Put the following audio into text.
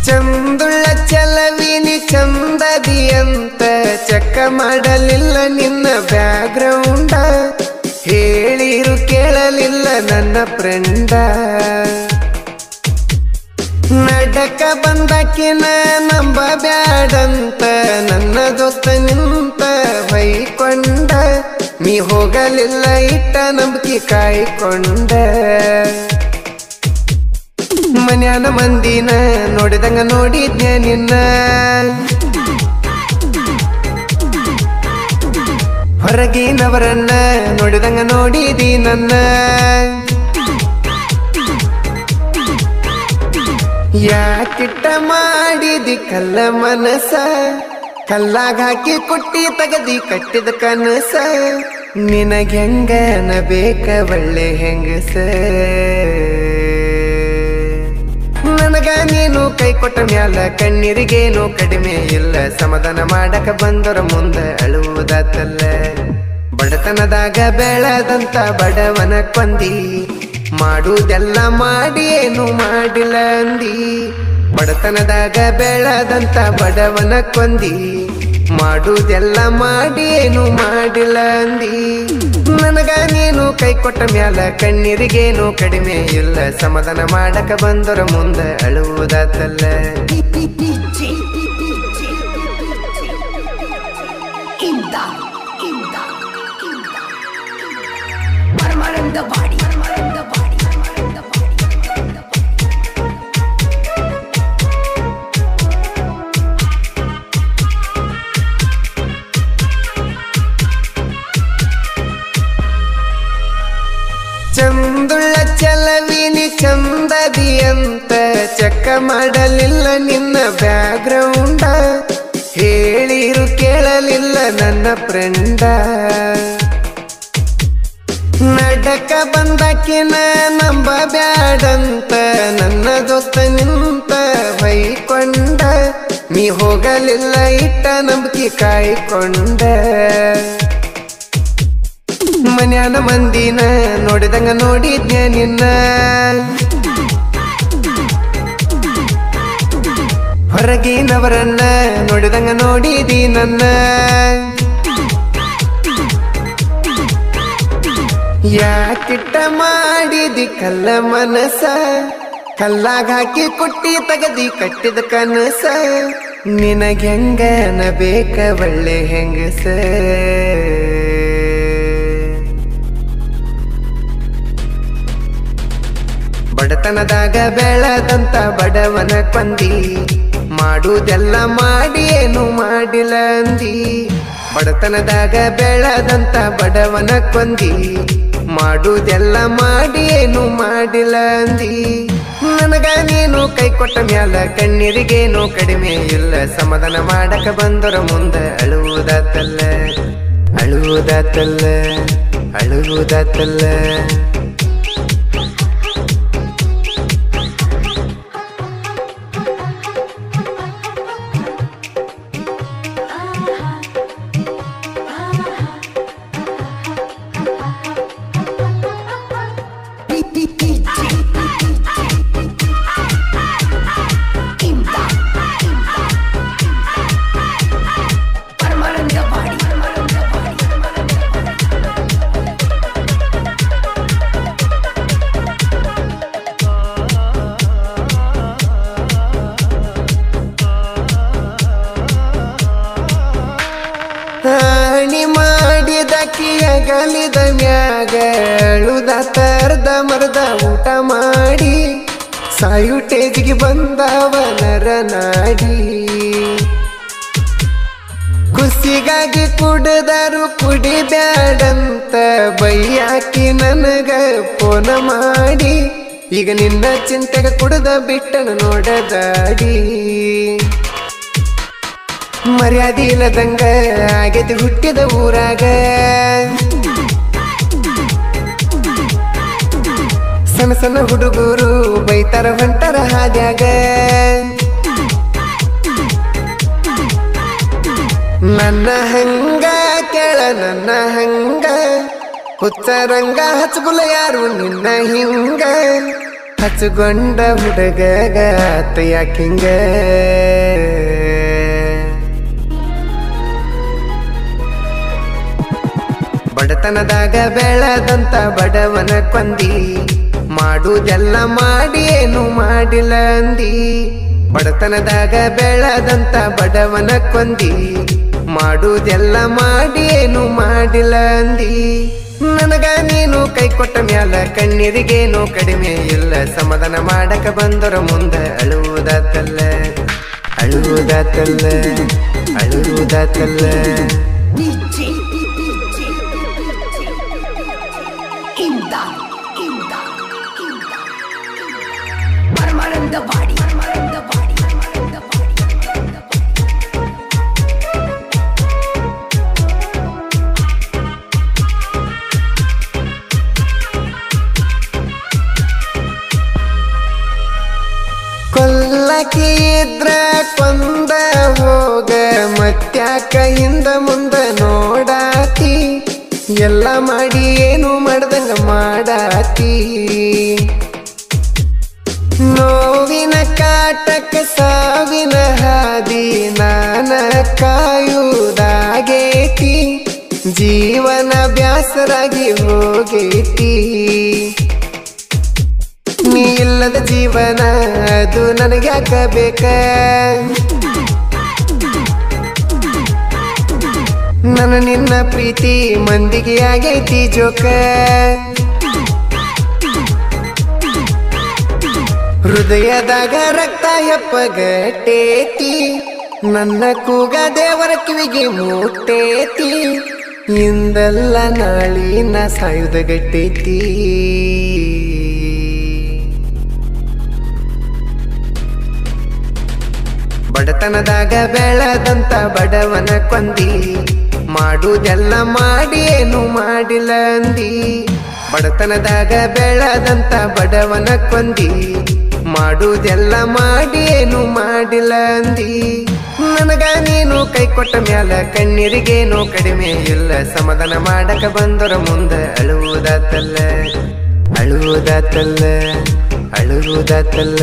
ಚಂದುಳ್ಳ ಚಲವಿನಿ ಚಂದದಿಯಂತ ಚೆಕ್ಕ ಮಾಡಲಿಲ್ಲ ನಿನ್ನ ಬ್ಯಾಗ್ರೌಂಡ ಹೇಳಿರು ಕೇಳಲಿಲ್ಲ ನನ್ನ ಫ್ರೆಂಡ ನಡಕ ಬಂದಕಿನ ನಂಬ ಬ್ಯಾಡಂತ ನನ್ನ ದೋಸ್ತ ನಿಂತ ಬೈಕೊಂಡ ನೀ ಹೋಗಲಿಲ್ಲ ಇಟ್ಟ ನಂಬಿಕೆ ಕಾಯ್ಕೊಂಡ ಮನ್ಯಾನ ಮಂದಿನ ನೋಡಿದಂಗ ನೋಡಿದ್ಯ ನಿನ್ನ ಹೊರಗಿನವರನ್ನ ನೋಡಿದಂಗ ನೋಡಿದಿ ನನ್ನ ಯಾಕಿಟ್ಟ ಮಾಡಿದಿ ಕಲ್ಲ ಮನಸ ಕಲ್ಲಾಗ ಹಾಕಿ ಕುಟ್ಟಿ ತಗದಿ ಕಟ್ಟಿದ ಕನಸ ನಿನಗೆಂಗನ ಬೇಕ ಒಳ್ಳೆ ಹೆಂಗಸ ನನಗ ನೀನು ಕೈ ಕೊಟ್ಟ ಮ್ಯಾಲ ಕಣ್ಣೀರಿಗೇನು ಕಡಿಮೆ ಇಲ್ಲ ಸಮಾಧಾನ ಮಾಡಕ ಬಂದರ ಮುಂದೆ ಅಳುವುದಾತಲ್ಲ ಬಡತನದಾಗ ಬೆಳೆದಂತ ಬಡವನ ಕೊಂದಿ ಮಾಡುವುದೆಲ್ಲ ಮಾಡಿ ಏನು ಮಾಡಿಲ್ಲ ಅಂದಿ ಬಡತನದಾಗ ಬೆಳೆದಂತ ಬಡವನ ಕೊಂದಿ ಮಾಡುವುದೆಲ್ಲ ಮಾಡಿ ಏನು ಮಾಡಿಲ್ಲ ಅಂದಿ ನನಗ ನೀನು ಕೈ ಕೊಟ್ಟ ಮ್ಯಾಲ ಕಣ್ಣೀರಿಗೇನು ಕಡಿಮೆ ಇಲ್ಲ ಸಮಾಧಾನ ಮಾಡಕ ಬಂದರ ಮುಂದೆ ಅಳುವುದಾತಲ್ಲ ಚಂದುಳ್ಳ ಚಲವಿನಿ ಚಂದದಿಯಂತ ಚೆಕ್ಕ ಮಾಡಲಿಲ್ಲ ನಿನ್ನ ಬ್ಯಾಗ್ರೌಂಡ ಹೇಳಿರು ಕೇಳಲಿಲ್ಲ ನನ್ನ ಫ್ರೆಂಡ ನಡಕ ಬಂದಕಿನ ನಂಬ ಬ್ಯಾಡಂತ ನನ್ನ ದೋಸ್ತ ನಿಂತ ಬೈಕೊಂಡ ನೀ ಹೋಗಲಿಲ್ಲ ಇಟ್ಟ ನಂಬಿಕೆ ಕಾಯ್ಕೊಂಡ ಮನ್ಯಾನ ಮಂದಿನ ನೋಡಿದಂಗ ನೋಡಿದ್ಯ ನಿನ್ನ ಹೊರಗಿನವರನ್ನ ನೋಡಿದಂಗ ನೋಡಿದಿ ನನ್ನ ಯಾಕಿಟ್ಟ ಮಾಡಿದಿ ಕಲ್ಲ ಮನಸ ಕಲ್ಲಾಗ ಹಾಕಿ ಕುಟ್ಟಿ ತಗದಿ ಕಟ್ಟಿದ ಕನಸ ನಿನಗೆಂಗನ ಬೇಕ ಒಳ್ಳೆ ಹೆಂಗಸ ಬಡತನದಾಗ ಬೆಳೆದಂತ ಬಡವನ ಕೊಂದಿ ಮಾಡುವುದೆಲ್ಲ ಮಾಡಿ ಏನು ಮಾಡಿಲ್ಲ ಅಂದಿ ಬಡತನದಾಗ ಬೆಳೆದಂತ ಬಡವನ ಕೊಂದಿ ಮಾಡುವುದೆಲ್ಲ ಮಾಡಿ ಏನು ಮಾಡಿಲ್ಲ ಅಂದಿ ನನಗ ನೀನು ಕೈ ಕೊಟ್ಟ ಮ್ಯಾಲ ಕಣ್ಣೀರಿಗೇನು ಕಡಿಮೆ ಇಲ್ಲ ಸಮಾಧಾನ ಮಾಡಕ ಬಂದರ ಮುಂದೆ ಅಳುವುದಾತಲ್ಲ ಅಳುವುದಾತಲ್ಲ ಅಳುವುದಾತಲ್ಲ ಹಾನಿ ಮಾಡಿದಕ್ಕಿಯ ಗಲಿದ ಮ್ಯಾಗ ಅಳುದಾತರ್ದ ಮರದ ಊಟ ಮಾಡಿ ಸಾಯುಟೇಜಿಗೆ ಬಂದವ ನರನಾಡಿ ಖುಷಿಗಾಗಿ ಕುಡಿದರು ಕುಡಿಬ್ಯಾಡಂತ ಬೈಯಾಕಿ ನನಗ ಫೋನ ಮಾಡಿ ಈಗ ನಿನ್ನ ಚಿಂತೆಗ ಕುಡ್ದ ಬಿಟ್ಟನು ನೋಡದಾಡಿ ಮರ್ಯಾದೆ ಇಲ್ಲದಂಗ ಆಗೈತಿ ಹುಟ್ಟಿದ ಊರಾಗ ಸಣ್ಣ ಸಣ್ಣ ಹುಡುಗರು ಬೈತಾರ ಹೊಂಟರ ಹಾದ್ಯಾಗ ನನ್ನ ಹಂಗ ಕೇಳ ನನ್ನ ಹಂಗ ಹುಚ್ಚರಂಗ ಹಚ್ಚಗುಲ ಯಾರು ನಿನ್ನ ಹಿಂಗ ಹಚ್ಚಗೊಂಡ ಹುಡುಗಗ ಆತ ಯಾಕಿಂಗ ಬಡತನದಾಗ ಬೆಳೆದಂತ ಬಡವನ ಕೊಂದಿ ಮಾಡುವುದೆಲ್ಲ ಮಾಡಿ ಏನು ಮಾಡಿಲ್ಲ ಅಂದಿ ಬಡತನದಾಗ ಬೆಳೆದಂತ ಬಡವನ ಕೊಂದಿ ಮಾಡುವುದೆಲ್ಲ ಮಾಡಿ ಏನು ಮಾಡಿಲ್ಲ ಅಂದಿ ನನಗ ನೀನು ಕೈ ಕೊಟ್ಟ ಮ್ಯಾಲ ಕಣ್ಣೀರಿಗೇನು ಕಡಿಮೆ ಇಲ್ಲ ಸಮಾಧಾನ ಮಾಡಕ ಬಂದರ ಮುಂದೆ ಅಳುವುದಾತಲ್ಲ ಅಳುವುದಾತಲ್ಲ ಅಳುವುದಾತಲ್ಲ ಕೊಲ್ಲಕಿ ಇದ್ರ ಕೊಂದ ಹೋಗ ಮತ್ಯಾಕ ಹಿಂದ ಮುಂದ ನೋಡಾತಿ ಎಲ್ಲ ಮಾಡಿ ಏನು ಮಾಡ್ದಂಗ ಮಾಡಾತಿ ನೋವಿನ ಕಾಟಕ ಸಾವಿನ ಹಾದಿ ನಾನ ಕಾಯುವುದಾಗೇತಿ ಜೀವನ ಬ್ಯಾಸರಾಗಿ ಹೋಗೇತಿ ನೀ ಇಲ್ಲದ ಜೀವನ ಅದು ನನಗ್ಯಾಕ ಬೇಕ ನನ್ನ ನಿನ್ನ ಪ್ರೀತಿ ಮಂದಿಗೆ ಆಗೈತಿ ಜೋಕ ಹೃದಯದಾಗ ರಕ್ತ ಹೆಪ್ಪಗಟ್ಟೇತಿ ನನ್ನ ಕೂಗ ದೇವರ ಕಿವಿಗೆ ಮುಟ್ಟೇತಿ ಇಂದಲ್ಲ ನಾಳಿನ ಸಾಯುಧಗಟ್ಟೇತಿ ಬಡತನದಾಗ ಬೆಳೆದಂತ ಬಡವನ ಕೊಂದಿ ಮಾಡುವುದೆಲ್ಲ ಮಾಡಿ ಏನು ಮಾಡಿಲ್ಲ ಅಂದಿ ಬಡತನದಾಗ ಬೆಳೆದಂತ ಬಡವನ ಕೊಂದಿ ಮಾಡುವುದೆಲ್ಲ ಮಾಡಿ ಏನು ಮಾಡಿಲ್ಲ ಅಂದಿ ನನಗ ನೀನು ಕೈ ಕೊಟ್ಟ ಮ್ಯಾಲ ಕಣ್ಣೀರಿಗೇನು ಕಡಿಮೆ ಇಲ್ಲ ಸಮಾಧಾನ ಮಾಡಕ ಬಂದರ ಮುಂದೆ ಅಳುವುದಾತಲ್ಲ ಅಳುವುದಾತಲ್ಲ ಅಳುವುದಾತಲ್ಲ